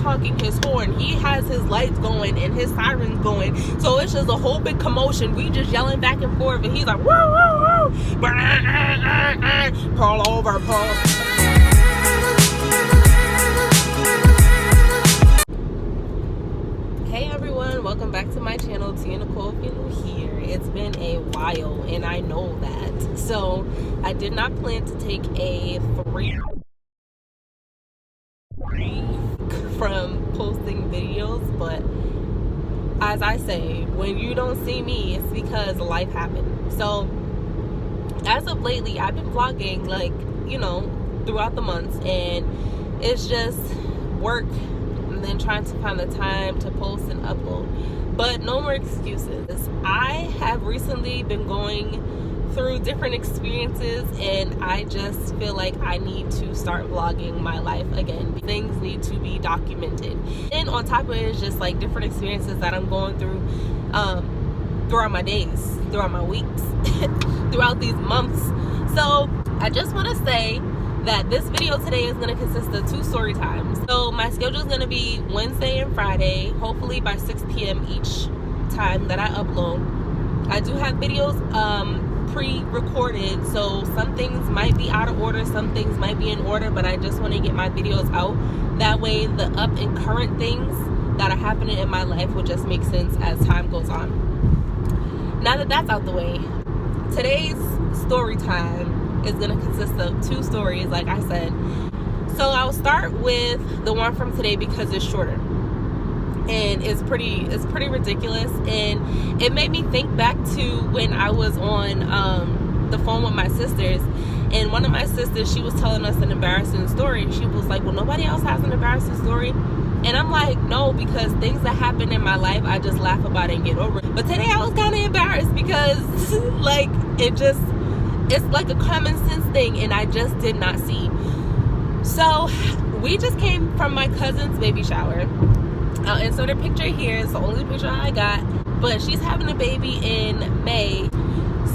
honking his horn. He has his lights going and his sirens going. So it's just a whole big commotion. We just yelling back and forth, and he's like, woo, woo, woo. Pull over, pull. Hey everyone, welcome back to my channel, Nicole, if you're new here. It's been a while and I know that. So I did not plan to take a break from posting videos, but as I say, when you don't see me, it's because life happened. So as of lately, I've been vlogging, like, you know, throughout the months, and it's just work and then trying to find the time to post and upload. But no more excuses. I have recently been going through different experiences, and I just feel like I need to start vlogging my life again. Things need to be documented, and on top of it is just like different experiences that I'm going through throughout my days, throughout my weeks, throughout these months. So I just want to say that this video today is going to consist of 2 story times. So my schedule is going to be Wednesday and Friday, hopefully by 6 p.m. each time that I upload. I do have videos pre-recorded, so some things might be out of order, some things might be in order, but I just want to get my videos out. That way the up and current things that are happening in my life will just make sense as time goes on. Now that that's out the way, today's story time is going to consist of 2 stories, like I said. So I'll start with the one from today because it's shorter and it's pretty ridiculous, and it made me think back to when I was on the phone with my sisters, and one of my sisters, she was telling us an embarrassing story. She was like, well, nobody else has an embarrassing story. And I'm like, no, because things that happen in my life, I just laugh about it and get over it. But today I was kind of embarrassed because like it's like a common sense thing, and I just did not see. So we just came from my cousin's baby shower. I'll insert a picture here. It's the only picture I got, but she's having a baby in May.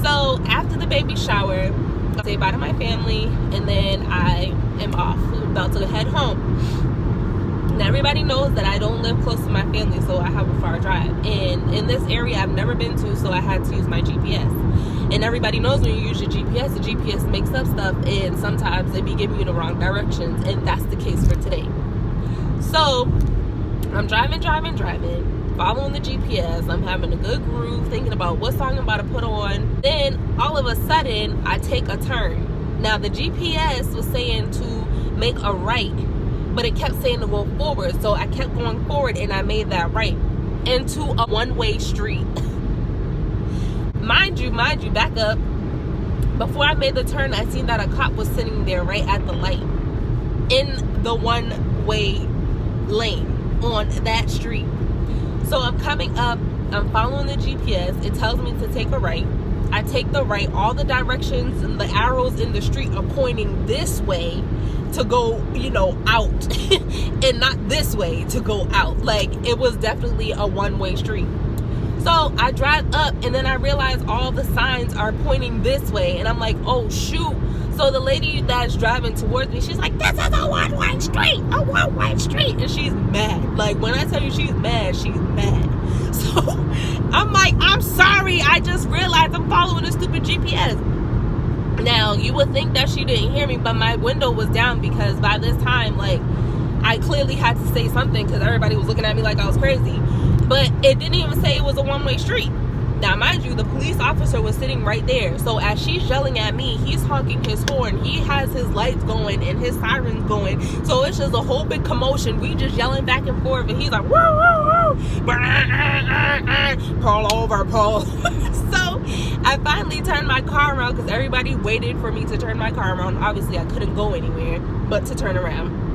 So after the baby shower, I'll say bye to my family, and then I am off, about to head home. Now everybody knows that I don't live close to my family, so I have a far drive, and in this area I've never been to, so I had to use my GPS. And everybody knows when you use your GPS, the GPS makes up stuff, and sometimes it be giving you the wrong directions, and that's the case for today. So I'm driving, following the GPS. I'm having a good groove, thinking about what song I'm about to put on. Then all of a sudden, I take a turn. Now the GPS was saying to make a right, but it kept saying to go forward. So I kept going forward, and I made that right into a one-way street. Mind you, back up. Before I made the turn, I seen that a cop was sitting there right at the light in the one-way lane on that street. So I'm coming up, I'm following the GPS. It tells me to take a right. I take the right. All the directions and the arrows in the street are pointing this way to go, you know, out and not this way to go out. Like, it was definitely a one-way street. So I drive up, and then I realize all the signs are pointing this way, and I'm like, oh shoot. So the lady that's driving towards me, she's like, this is a one-way street, and she's mad. Like, when I tell you she's mad, she's mad. So I'm like, I'm sorry, I just realized I'm following a stupid GPS. Now, you would think that she didn't hear me, but my window was down because by this time, like, I clearly had to say something because everybody was looking at me like I was crazy. But it didn't even say it was a one-way street. Now, mind you, the police officer was sitting right there. So as she's yelling at me, he's honking his horn. He has his lights going and his sirens going. So it's just a whole big commotion. We just yelling back and forth, and he's like, woo, woo, woo. Pull over, pull. So I finally turned my car around because everybody waited for me to turn my car around. Obviously, I couldn't go anywhere but to turn around.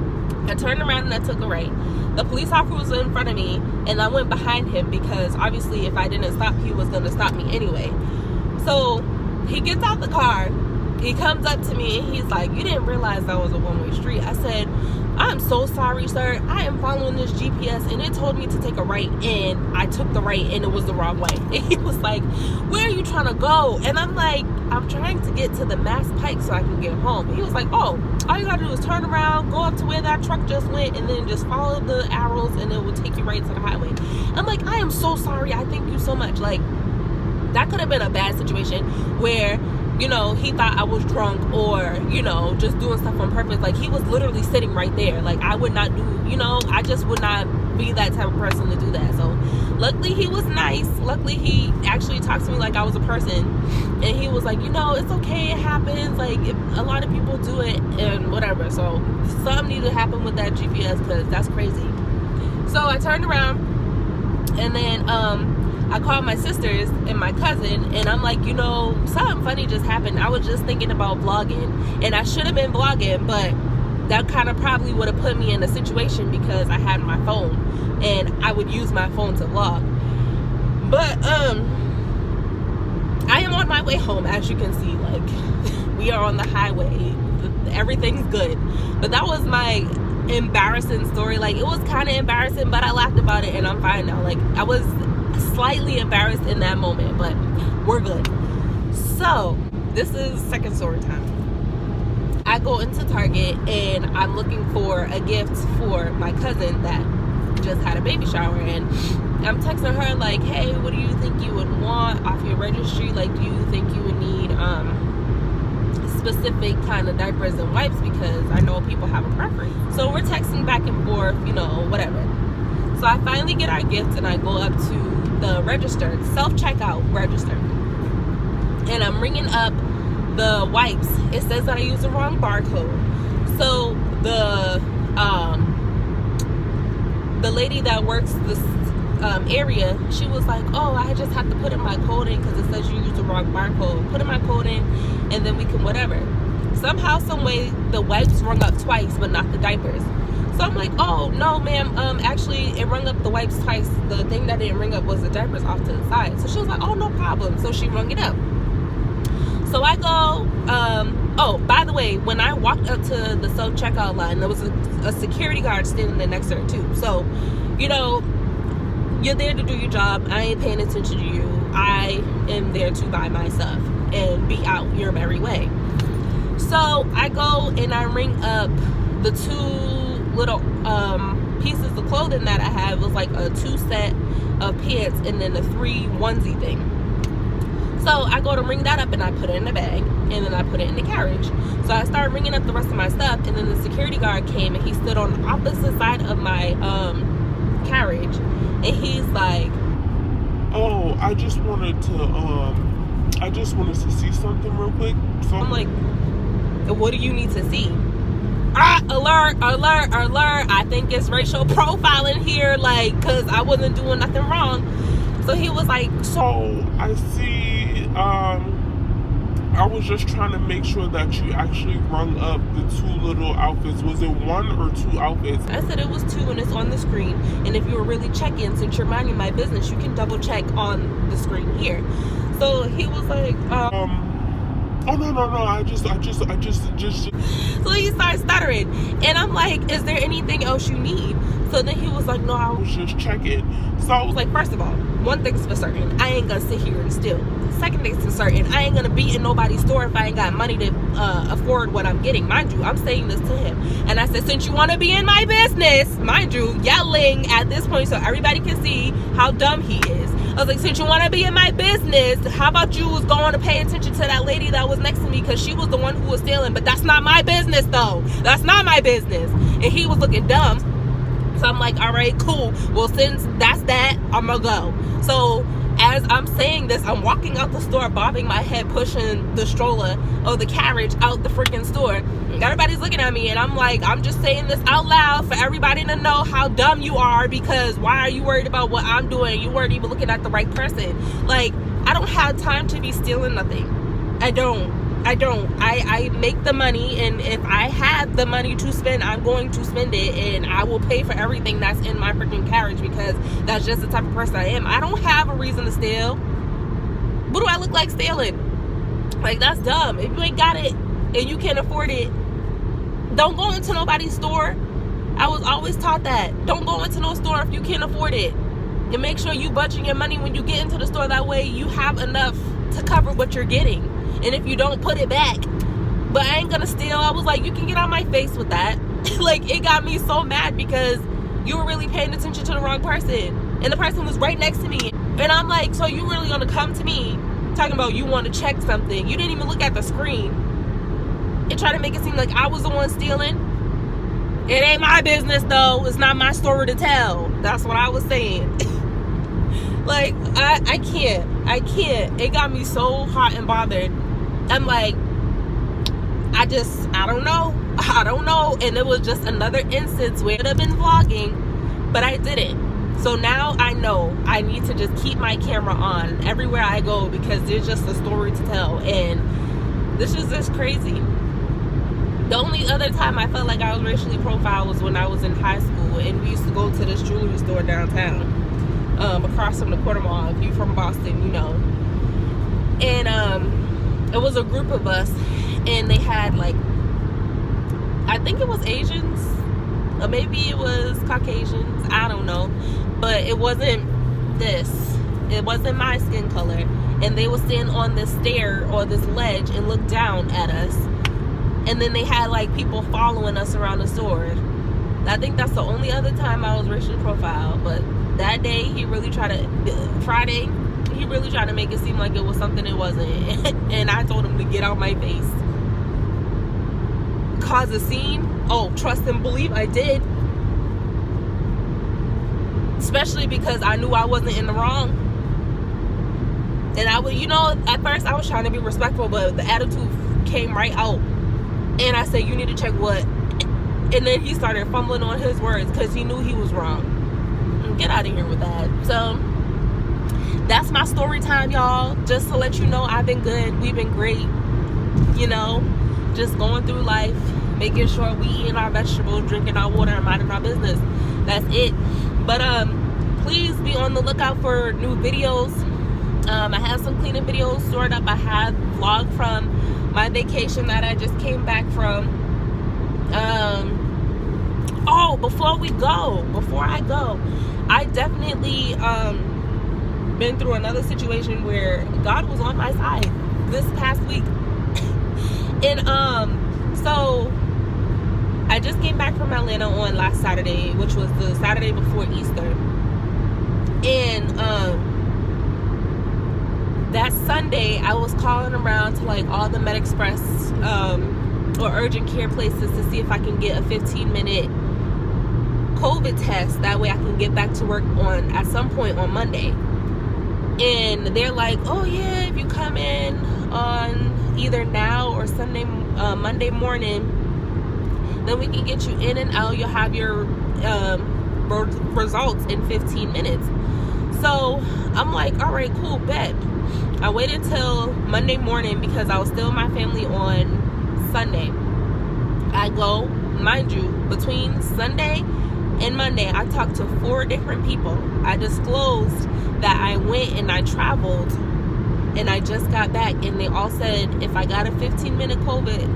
I turned around and I took a right. The police officer was in front of me, and I went behind him because obviously if I didn't stop, he was going to stop me anyway. So he gets out the car, he comes up to me, and he's like, you didn't realize that was a one-way street. I said, I'm so sorry, sir. I am following this GPS, and it told me to take a right, and I took the right, and it was the wrong way. And he was like, where are you trying to go? And I'm like, I'm trying to get to the Mass Pike so I can get home. And he was like, oh, all you gotta do is turn around, go up to where that truck just went, and then just follow the arrows, and it will take you right to the highway. I'm like, I am so sorry. I thank you so much. Like, that could have been a bad situation where, you know, he thought I was drunk or, you know, just doing stuff on purpose. Like, he was literally sitting right there. Like, I would not do, you know, I just would not be that type of person to do that. So luckily he was nice. Luckily he actually talked to me like I was a person, and he was like, you know, it's okay, it happens, like a lot of people do it and whatever. So something needed to happen with that GPS, because that's crazy. So I turned around, and then I called my sisters and my cousin, and I'm like, you know, something funny just happened. I was just thinking about vlogging, and I should have been vlogging, but that kind of probably would have put me in a situation because I had my phone and I would use my phone to vlog. But I am on my way home, as you can see. Like, we are on the highway, everything's good. But that was my embarrassing story. Like, it was kind of embarrassing, but I laughed about it and I'm fine now. Like, I was slightly embarrassed in that moment, but we're good. So this is second story time. I go into Target and I'm looking for a gift for my cousin that just had a baby shower, and I'm texting her like, hey, what do you think you would want off your registry? Like, do you think you would need specific kind of diapers and wipes, because I know people have a preference. So we're texting back and forth, you know, whatever. So I finally get our gift and I go up to the register, self-checkout register, and I'm ringing up the wipes. It says that I used the wrong barcode. So the lady that works this area, she was like, oh, I just have to put in my code in because it says you used the wrong barcode. Put in my code in and then we can whatever. Somehow, some way, the wipes rung up twice, but not the diapers. So I'm like, oh no ma'am, actually it rung up the wipes twice. The thing that didn't ring up was the diapers off to the side. So she was like, oh, no problem. So she rung it up. So I go, oh, by the way, when I walked up to the self-checkout line, there was a security guard standing there next to her too. So, you know, you're there to do your job. I ain't paying attention to you. I am there to buy my stuff and be out your merry way. So I go and I ring up the two little pieces of clothing that I have. It was like a 2 set of pants and then a 3 onesie thing. So I go to ring that up and I put it in the bag and then I put it in the carriage. So I started ringing up the rest of my stuff, and then the security guard came and he stood on the opposite side of my carriage, and he's like, oh, I just wanted to see something real quick. So I'm like, what do you need to see? Alert, alert, alert. I think it's racial profiling here, like, because I wasn't doing nothing wrong. So he was like, so I see, I was just trying to make sure that you actually rung up the 2 little outfits. Was it 1 or 2 outfits? I said it was 2 and it's on the screen. And if you were really checking, since you're minding my business, you can double check on the screen here. So he was like, oh no, I just. So he started stuttering, and I'm like, is there anything else you need? So then he was like, no, I was just checking. So I was like, first of all, one thing's for certain, I ain't gonna sit here and steal. Second thing's for certain, I ain't gonna be in nobody's store if I ain't got money to afford what I'm getting. Mind you, I'm saying this to him, and I said, since you want to be in my business, mind you, yelling at this point so everybody can see how dumb he is. I was like, since you want to be in my business, how about you was going to pay attention to that lady that was next to me, because she was the one who was stealing. But that's not my business, though. That's not my business. And he was looking dumb. So I'm like, all right, cool. Well, since that's that, I'm going to go. So as I'm saying this, I'm walking out the store, bobbing my head, pushing the stroller or the carriage out the freaking store. Everybody's looking at me, and I'm like, I'm just saying this out loud for everybody to know how dumb you are, because why are you worried about what I'm doing? You weren't even looking at the right person. Like, I don't have time to be stealing nothing. I don't. I make the money, and if I have the money to spend, I'm going to spend it, and I will pay for everything that's in my freaking carriage, because that's just the type of person I am. I don't have a reason to steal. What do I look like stealing? Like, that's dumb. If you ain't got it and you can't afford it, don't go into nobody's store. I was always taught that. Don't go into no store if you can't afford it. And make sure you budget your money when you get into the store. That way you have enough to cover what you're getting. and if you don't, put it back. But I ain't gonna steal. I was like, you can get on my face with that. Like, it got me so mad because you were really paying attention to the wrong person, and the person was right next to me. And I'm like, so you really gonna come to me talking about you want to check something? You didn't even look at the screen and try to make it seem like I was the one stealing. It ain't my business though. It's not my story to tell. That's what I was saying. Like, I can't. It got me so hot and bothered. I'm like, I don't know. And it was just another instance where I would have been vlogging, but I didn't. So now I know I need to just keep my camera on everywhere I go, because there's just a story to tell. And this is just crazy. The only other time I felt like I was racially profiled was when I was in high school, and we used to go to this jewelry store downtown, across from the Quarter Mall. If you're from Boston, you know. And it was a group of us, and they had, like, I think it was Asians, or maybe it was Caucasians, I don't know, but it wasn't my skin color, and they would stand on this stair or this ledge and look down at us, and then they had, like, people following us around the store. I think that's the only other time I was racially profiled. But that day, Friday, he really tried to make it seem like it was something it wasn't. And I told him to get out my face. Cause a scene? Oh, trust and believe I did. Especially because I knew I wasn't in the wrong. And I would, at first I was trying to be respectful, but the attitude came right out. And I said, you need to check what? And then he started fumbling on his words because he knew he was wrong. Get out of here with that. So that's my story time, y'all. Just to let you know, I've been good. We've been great. Just going through life, making sure we eating our vegetables, drinking our water, and minding our business. That's it. But please be on the lookout for new videos. I have some cleaning videos stored up. I have vlogged from my vacation that I just came back from. Before I go, I definitely been through another situation where God was on my side this past week. And so I just came back from Atlanta on last Saturday, which was the Saturday before Easter. And that Sunday I was calling around to, like, all the Med Express or urgent care places to see if I can get a 15-minute COVID test. That way I can get back to work at some point on Monday. And they're like, oh yeah, if you come in on either now or Monday morning, then we can get you in and out. You'll have your results in 15 minutes. So I'm like, all right, cool, bet. I waited till Monday morning because I was still with my family on Sunday. I go, mind you, between Sunday and Monday, I talked to 4 different people. I disclosed that I went and I traveled and I just got back, and they all said if I got a 15-minute COVID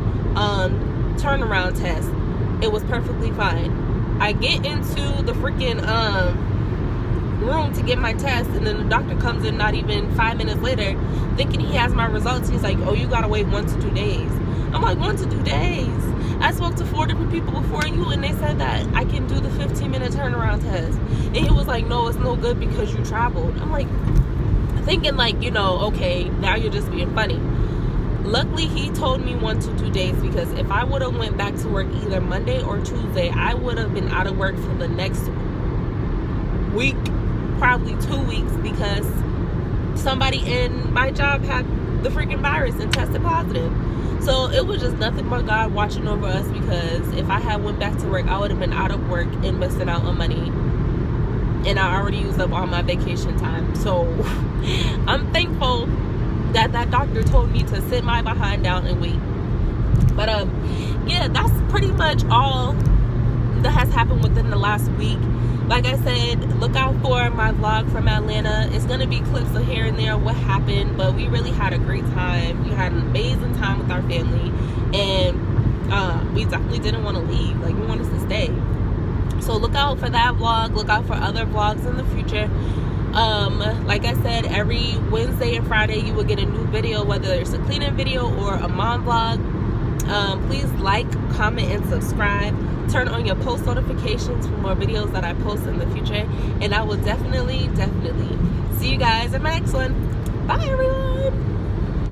turnaround test, it was perfectly fine. I get into the freaking room to get my test, and then the doctor comes in not even 5 minutes later thinking he has my results. He's like, oh, you gotta wait 1 to 2 days. I'm like, 1 to 2 days? I spoke to 4 different people before you, and they said that I can do the 15-minute turnaround test. And he was like, no, it's no good because you traveled. I'm like, thinking like, okay, now you're just being funny. Luckily, he told me 1 to 2 days, because if I would have went back to work either Monday or Tuesday, I would have been out of work for the next week, probably 2 weeks, because somebody in my job had the freaking virus and tested positive. So it was just nothing but God watching over us, because if I had went back to work, I would have been out of work and missing out on money. And I already used up all my vacation time. So I'm thankful that doctor told me to sit my behind down and wait. But yeah, that's pretty much all that has happened within the last week. Like I said, look out for my vlog from Atlanta. It's going to be clips of here and there of what happened, but we really had a great time. We had an amazing time with our family, and we definitely didn't want to leave. Like, we wanted to stay. So look out for that vlog. Look out for other vlogs in the future. Like I said, every Wednesday and Friday you will get a new video, whether it's a cleaning video or a mom vlog. Please like, comment, and subscribe. Turn on your post notifications for more videos that I post in the future, and I will definitely see you guys in my next one. Bye everyone.